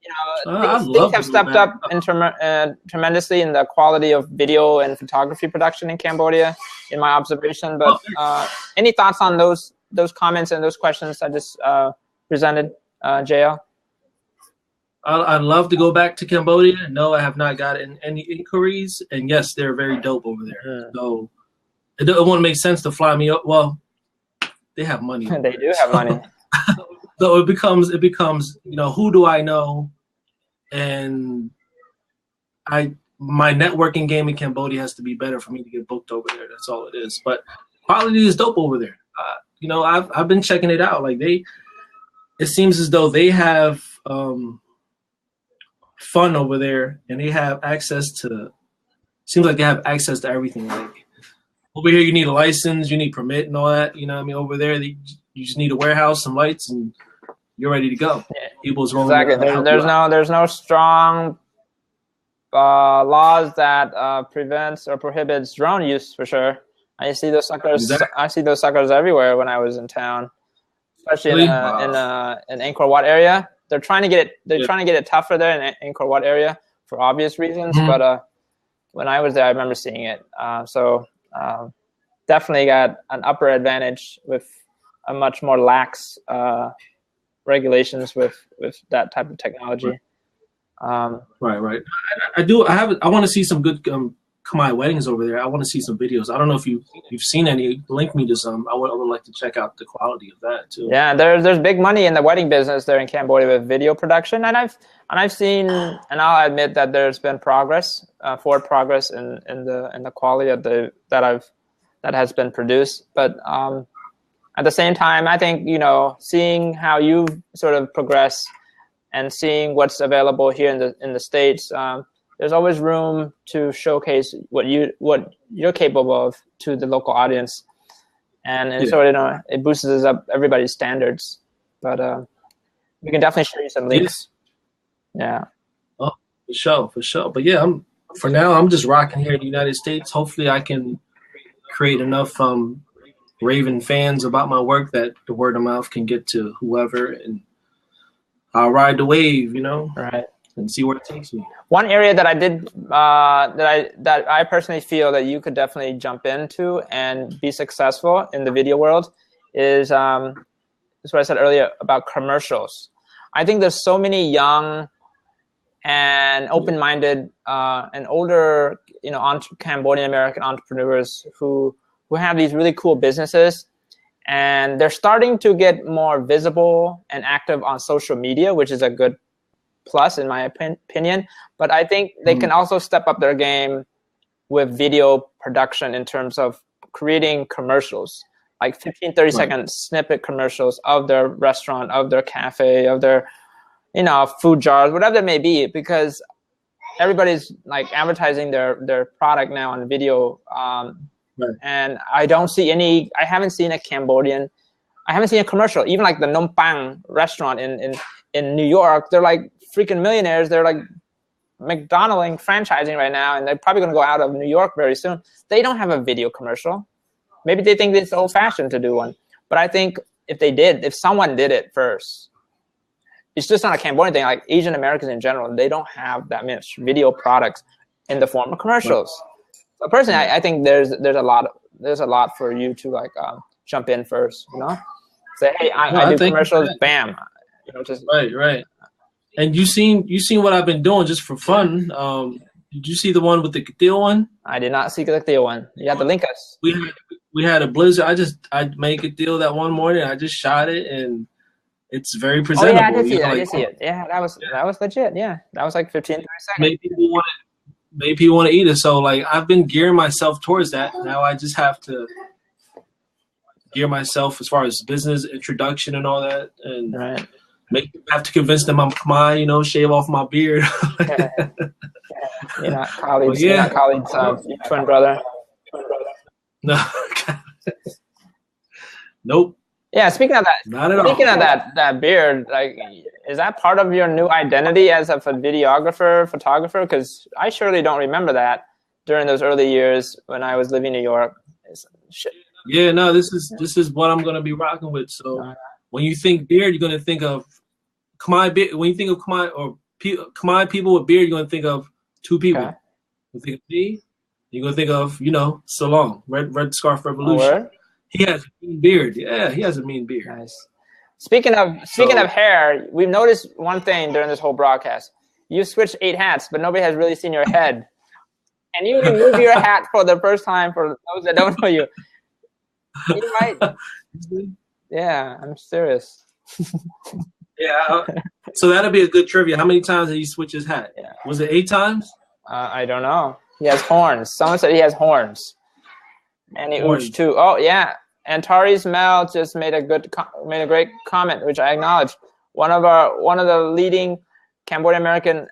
You know, things have stepped up tremendously in the quality of video and photography production in Cambodia, in my observation. But any thoughts on those comments and those questions I just presented, JL? I'd love to go back to Cambodia. No, I have not gotten any inquiries, and yes, they're very dope over there. Yeah. So it wouldn't make sense to fly me up. Well, they have money. They do have money. So it becomes who do I know, and my networking game in Cambodia has to be better for me to get booked over there. That's all it is. But quality is dope over there. I've been checking it out. Like it seems as though they have fun over there, and they have access to. Seems like they have access to everything. Like over here, you need a license, you need permit, and all that. You know what I mean? Over there, you just need a warehouse, some lights, and you're ready to go. Yeah. People's rolling. Exactly. There's no strong laws that prevents or prohibits drone use for sure. I see those suckers. Exactly. I see those suckers everywhere when I was in town, especially in Angkor Wat area. They're trying to get it. They're trying to get it tougher there in Angkor Wat area for obvious reasons. Mm-hmm. But when I was there, I remember seeing it. So definitely got an upper advantage with a much more lax regulations with that type of technology. Right. I want to see some good Khmer weddings over there. I want to see some videos. I don't know if you've seen any. Link me to some. I would like to check out the quality of that too. Yeah, there's big money in the wedding business there in Cambodia with video production, and I've seen, and I'll admit that there's been forward progress in the quality of that has been produced. But at the same time, I think seeing how you sort of progress and seeing what's available here in the States. There's always room to showcase what you're capable of to the local audience, and so it boosts up everybody's standards. But we can definitely show you some links. Yeah. Oh, for sure. But yeah, for now I'm just rocking here in the United States. Hopefully, I can create enough raving fans about my work that the word of mouth can get to whoever, and I'll ride the wave. Right. And see where it takes me. One area that I did that I personally feel that you could definitely jump into and be successful in the video world is what I said earlier about commercials. I think there's so many young and open-minded and older Cambodian American entrepreneurs who have these really cool businesses, and they're starting to get more visible and active on social media, which is a good plus in my opinion. But I think they can also step up their game with video production in terms of creating commercials, like 15-30 second snippet commercials of their restaurant, of their cafe, of their food jars, whatever it may be, because everybody's like advertising their product now on video. And I haven't seen a commercial, even like the Nom Pang restaurant in New York. They're like freaking millionaires. They're like McDonald's franchising right now, and they're probably going to go out of New York very soon. They don't have a video commercial. Maybe they think it's old-fashioned to do one. But I think if someone did it first, it's just not a Cambodian thing. Like Asian Americans in general, they don't have that much video products in the form of commercials. So personally, I think there's a lot for you to like jump in first. Say, hey, I do commercials. Bam. Just right. And you seen what I've been doing just for fun. Did you see the one with the Katil one? I did not see the Katil one. You have to link us. We had a blizzard. I made Katil that one morning. I just shot it, and it's very presentable. Oh yeah, I did see it. Yeah, that was legit. Yeah, that was like 15-30 seconds. Maybe people want to eat it. So like I've been gearing myself towards that. Now I just have to gear myself as far as business introduction and all that, and right. I have to convince them I'm Khmer, shave off my beard. You're not colleagues. You're not colleagues. Twin brother. No. Nope. Yeah. Speaking of that. Not at all. Speaking of that beard, like, is that part of your new identity as a photographer? Because I surely don't remember that during those early years when I was living in New York. Yeah. No. This is what I'm gonna be rocking with. So. When you think beard, you're going to think of Khmer beard. When you think of Khmer or Khmer people with beard, you're going to think of two people. Okay. You think of me, you're going to think of, Salong, Red Scarf Revolution. Oh, he has a mean beard. Yeah, he has a mean beard. Nice. Speaking of hair, we've noticed one thing during this whole broadcast. You switched 8 hats, but nobody has really seen your head. And you remove your hat for the first time for those that don't know you. You might. Yeah, I'm serious. Yeah. So that'll be a good trivia. How many times did he switch his hat? Yeah. Was it 8 times? I don't know. He has horns. Someone said he has horns. And he Ooch too. Oh yeah. And Tari's Mel just made a great comment, which I acknowledge. One of the leading Cambodian American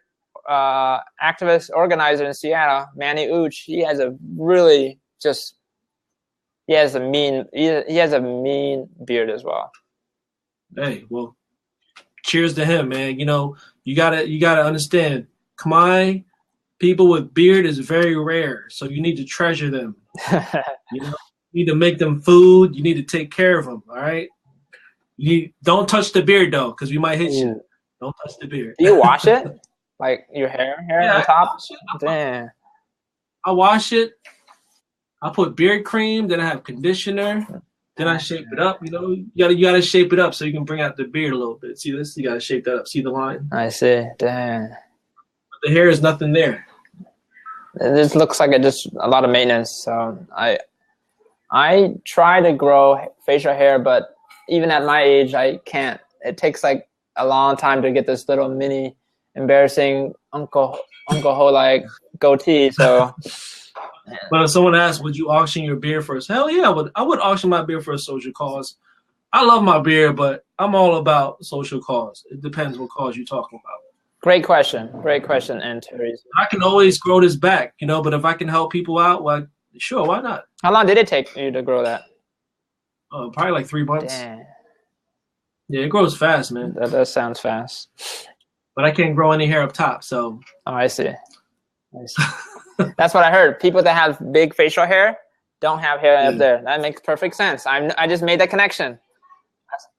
activist organizer in Seattle, Manny Ooch, he has a mean beard as well. Hey, well, cheers to him, man. You know, you gotta understand, Khmer people with beard is very rare, so you need to treasure them. You know, you need to make them food. You need to take care of them. All right. Don't touch the beard though, because we might hit you. Don't touch the beard. Do you wash it? Like your hair on top? Damn. I wash it. I put beard cream. Then I have conditioner. Then I shape it up. You know, you gotta shape it up so you can bring out the beard a little bit. See this? You gotta shape that up. See the line? I see. Damn. But the hair is nothing there. It just looks like just a lot of maintenance. So I try to grow facial hair, but even at my age, I can't. It takes like a long time to get this little mini embarrassing Uncle Ho like goatee. So. But if someone asks, would you auction your beard for us? Hell yeah, I would auction my beard for a social cause. I love my beard, but I'm all about social cause. It depends what cause you're talking about. Great question, and Terry's. I can always grow this back, you know, but if I can help people out, well, sure, why not? How long did it take you to grow that? Probably like 3 months. Damn. Yeah, it grows fast, man. That sounds fast. But I can't grow any hair up top, so. Oh, I see. That's what I heard. People that have big facial hair don't have hair up there. That makes perfect sense. I just made that connection.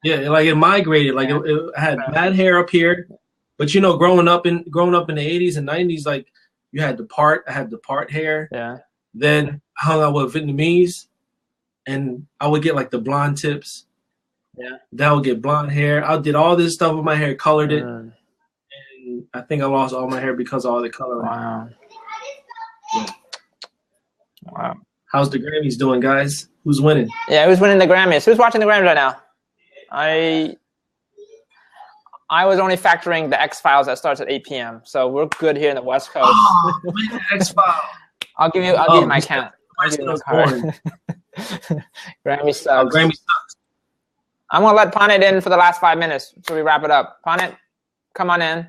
Yeah, like it migrated. Like it had mad hair up here, but you know, growing up in the 80s and 90s, like you had I had the part hair. Yeah. Then I hung out with Vietnamese, and I would get like the blonde tips. Yeah. Then I would get blonde hair. I did all this stuff with my hair, colored it, and I think I lost all my hair because of all the coloring. Wow. Yeah. Wow. How's the Grammys doing, guys? Who's winning? Yeah, who's winning the Grammys? Who's watching the Grammys right now? I was only factoring the X-Files that starts at 8 p.m. So we're good here in the West Coast. Oh, man, X-Files. I'll give you my count. Grammy sucks. Grammy sucks. I'm gonna let Panit in for the last 5 minutes so we wrap it up. Panit, come on in.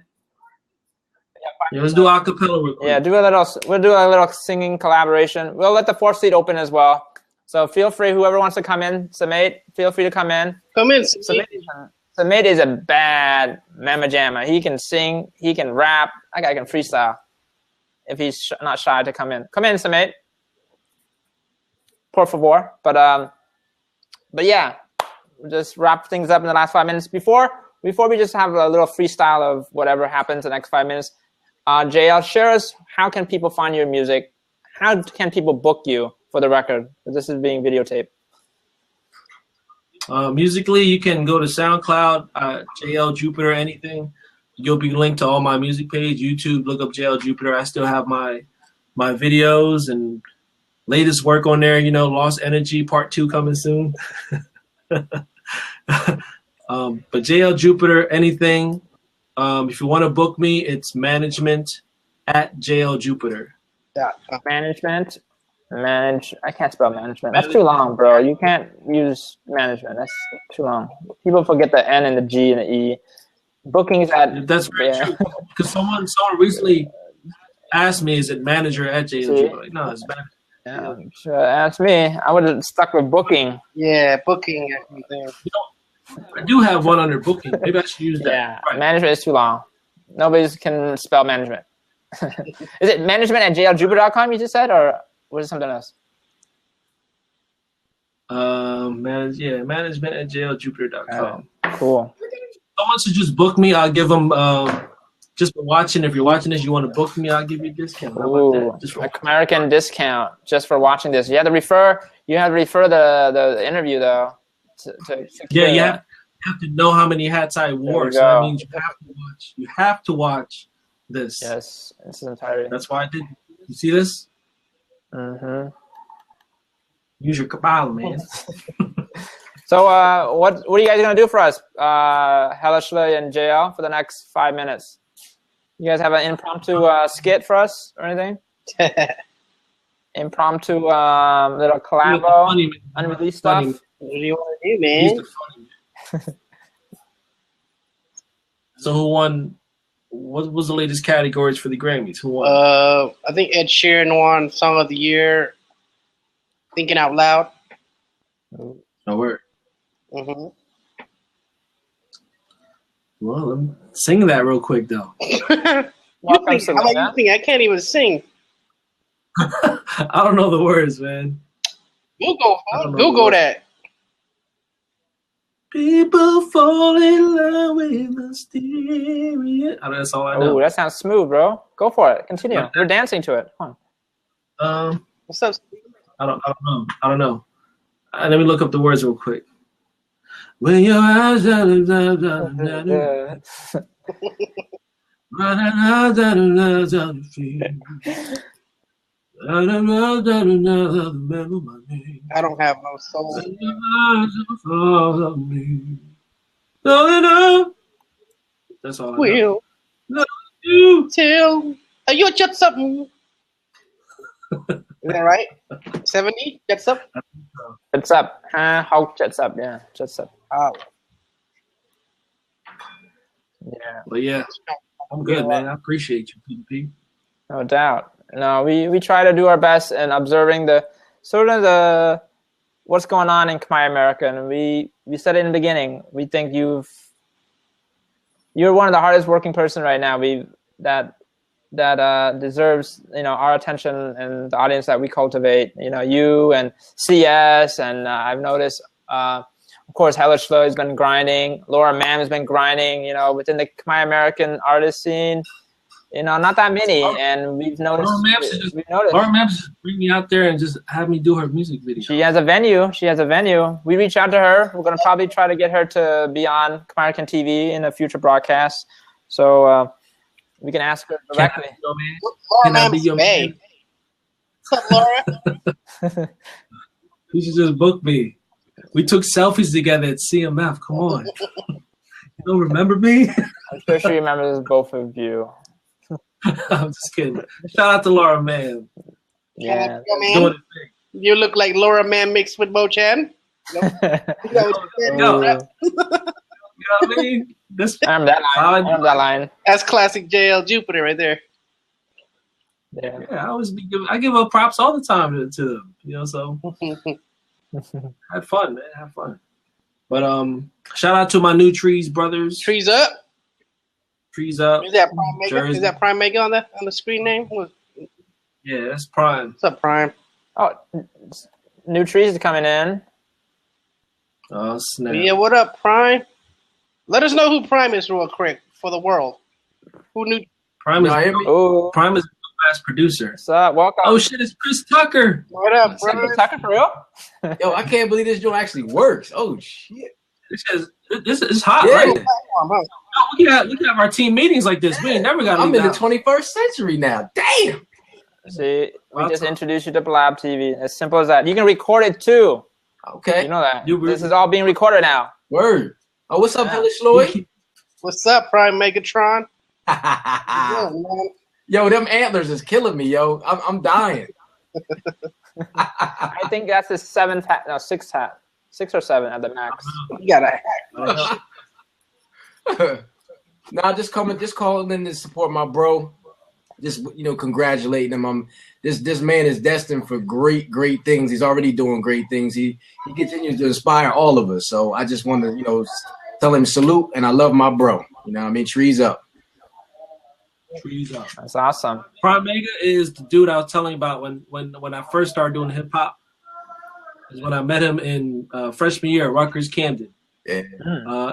Yeah, let's do acapella real quick. Yeah, we'll do a little singing collaboration. We'll let the 4th seat open as well. So feel free, whoever wants to come in, Samate, feel free to come in. Come in, Samate is a bad mamma jamma. He can sing, he can rap. That guy can freestyle. If he's not shy to come in. Come in, Samate. Por favor. But yeah, we'll just wrap things up in the last 5 minutes. Before we just have a little freestyle of whatever happens in the next 5 minutes. JL, share us, how can people find your music? How can people book you for the record? This is being videotaped. Musically, you can go to SoundCloud, JL Jupiter, anything. You'll be linked to all my music page. YouTube, look up JL Jupiter. I still have my videos and latest work on there. You know, Lost Energy Part 2 coming soon. But JL Jupiter, anything. If you want to book me, it's management@JLJupiter. Management. I can't spell management. That's too long, bro. You can't use management. That's too long. People forget the N and the G and the E. Bookings at that's very true. Because someone recently asked me, "Is it manager@JLJupiter?" Like, no, it's manager. Yeah, sure, ask me. I would have stuck with booking. Yeah, booking. I do have one under booking. Maybe I should use that. Yeah, right. Management is too long. Nobody can spell management. Is it management@jljupiter.com you just said, or was it something else? Management@jljupiter.com. Cool. Someone should just book me. I'll give them just for watching. If you're watching this, you want to book me, I'll give you a discount. How about that? Just for American discount just for watching this. You have to refer the interview though. To yeah. have to know how many hats I wore. So that means you have to watch this. Yes, it's entirely. That's why I did. You see this? Mm-hmm. Use your Kabbalah, man. So what are you guys gonna do for us, Helishly and JL, for the next 5 minutes? You guys have an impromptu skit for us or anything? Impromptu little collabo, unreleased stuff. What do you want to do, man? So who won? What was the latest categories for the Grammys? Who won? I think Ed Sheeran won Song of the Year. Thinking Out Loud. No word. Mm-hmm. Well, let me sing that real quick though. Welcome, How Selena. about you sing? I can't even sing. I don't know the words, man. Google that. People fall in love with mysterious. Oh, that's all I know. Oh, that sounds smooth, bro. Go for it. Continue. We're dancing to it. Come on. What's up, Steve? I don't know. Let me look up the words real quick. When your eyes I don't have no soul. That's all I know. Will You. tell you just something. Is that right? 70? Jets up? Jets up. How jets up? Yeah, jets up. Oh. Yeah, But yeah, I'm good, man. I appreciate you, PDP. no doubt. No, we try to do our best in observing the sort of the what's going on in Khmer America, and we said it in the beginning. We think you're one of the hardest working person right now. That deserves our attention and the audience that we cultivate. You and CS, and I've noticed. Of course, Helishly has been grinding. Laura Mam has been grinding. Within the Khmer American artist scene. Not that many, and we've noticed. Laura Maps just bring me out there and just have me do her music video. She has a venue. We reach out to her. We're gonna probably try to get her to be on American TV in a future broadcast, so we can ask her directly. Can I be your man? What's up, Laura? You should just book me. We took selfies together at CMF. Come on, you don't remember me? I'm sure she remembers both of you. I'm just kidding. Shout out to Laura Man. Yeah. Man, you look like Laura Man mixed with Bo Chan. Nope. You know what I mean? I remember that line. That's classic JL Jupiter right there. Yeah. I give up props all the time to them. So have fun, man. Have fun. But shout out to my new Trees brothers. Trees up. Trees up. Is that Prime Mega? Is that Prime Mega on the screen name? Yeah, that's Prime. What's up, Prime? Oh, new trees coming in. Oh snap! Yeah, what up, Prime? Let us know who Prime is real quick for the world. Who knew? Prime is Prime is a fast producer. What's up? Welcome. Oh shit! It's Chris Tucker. What up, Prime? Chris Tucker for real? Yo, I can't believe this joint actually works. Oh shit! This is hot, Yeah. right? We can have our team meetings like this. We ain't never got. I'm in the 21st century now. Damn. See, we just introduced you to Blab TV. As simple as that. You can record it too. Okay. You know that. This is all being recorded now. Word. Oh, what's up, Helishly? What's up, Prime Megatron? Yo, them antlers is killing me, yo. I'm dying. I think that's his seventh hat. No, sixth hat. 6 or 7 at the max. You got a hack. Nah, just calling in to support my bro. Just congratulating him. This man is destined for great things. He's already doing great things. He continues to inspire all of us. So I just want to tell him salute, and I love my bro. Trees up. Trees up. That's awesome. Prime Mega is the dude I was telling you about when I first started doing hip hop. Is when I met him in freshman year at Rutgers Camden. Yeah.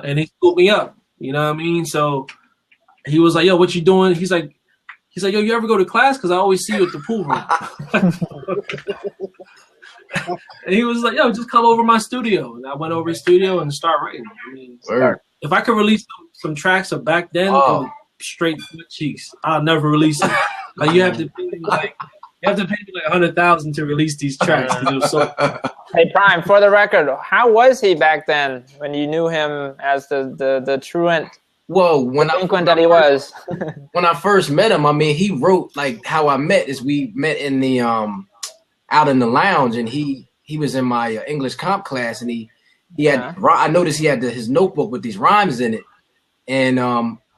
And he scooped me up. You know what I mean? So he was like, "Yo, what you doing?" He's like, "Yo, you ever go to class? Because I always see you at the pool room." And he was like, "Yo, just come over my studio." And I went over his studio and started writing. Word. If I could release some tracks of back then, it was straight butt cheeks. I'll never release it. Like you have to pay me like $100,000 to release these tracks. 'Cause it was so. Hey, Prime, for the record, how was he back then when you knew him as the truant Well, delinquent that he was? when I first met him, I mean, he wrote like how I met is we met in the out in the lounge, and he was in my English comp class, and he had I noticed he had his notebook with these rhymes in it, and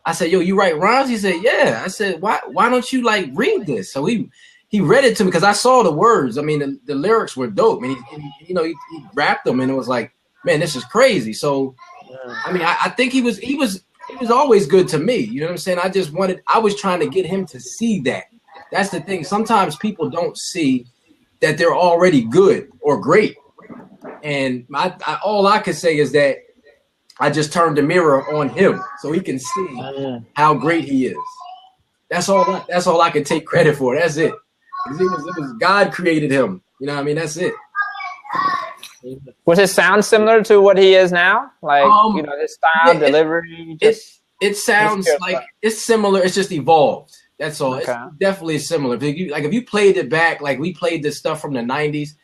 I said, "Yo, you write rhymes?" He said, "Yeah." I said, "Why don't you like read this?" So he read it to me because I saw the words. I mean, the lyrics were dope, and he rapped them, and it was like, man, this is crazy. So, I mean, I think he was always good to me. You know what I'm saying? I was trying to get him to see that. That's the thing. Sometimes people don't see that they're already good or great. And all I can say is that I just turned the mirror on him so he can see how great he is. That's all I can take credit for. That's it. It was God created him. You know what I mean? That's it. Was his sound similar to what he is now? Like, his style, delivery? It sounds like it's similar. It's just evolved. That's all. Okay. It's definitely similar. If you played it back, like we played this stuff from the 90s,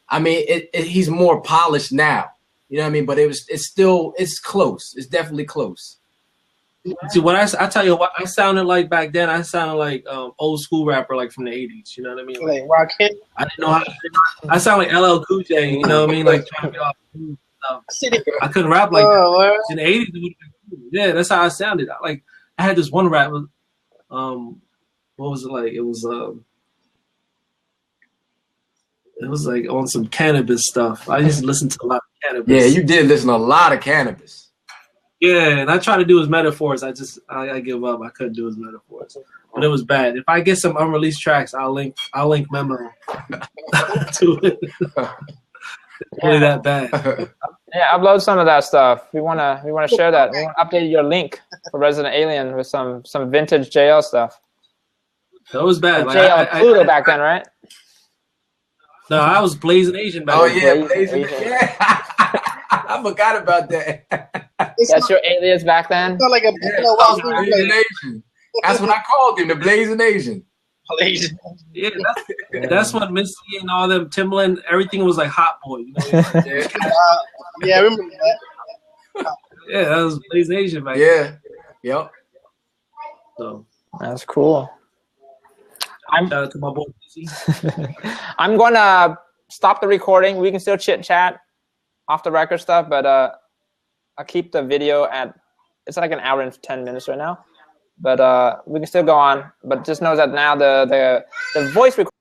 I mean, he's more polished now. You know what I mean? But it's close. It's definitely close. See, what I tell you what I sounded like back then, I sounded like old school rapper, like from the 80s. You know what I mean? Like Rakim. I didn't know how. I sound like LL Cool J. You know what I mean? Like trying to get off. I couldn't rap like that. In the 80s. It would have been cool. Yeah, that's how I sounded. I had this one rap. What was it like? It was like on some cannabis stuff. I used to listen to a lot of cannabis. Yeah, you did listen to a lot of cannabis. Yeah, and I try to do his metaphors. I give up. I couldn't do his metaphors, but it was bad. If I get some unreleased tracks, I'll link Memo to it. It's really that bad. Yeah, upload some of that stuff. We wanna share that. We want to update your link for Resident Alien with some vintage JL stuff. That was bad. JL Pluto back then, right? No, I was Blazing Asian back then. Oh yeah, Blazing. Yeah. I forgot about that. That's your alias back then? It's not like a Blazing Asian. That's what I called him, the Blazing Asian. Yeah, that's when Missy and all them Timbaland, everything was like Hot Boy. You know? Yeah, I remember that. Yeah, that was Blazing Asian back then. Yeah. Yep. So that's cool. shout out to my boy Missy. I'm gonna stop the recording. We can still chit chat off the record stuff, but I'll keep the video it's like an hour and 10 minutes right now. But we can still go on. But just know that now the voice recording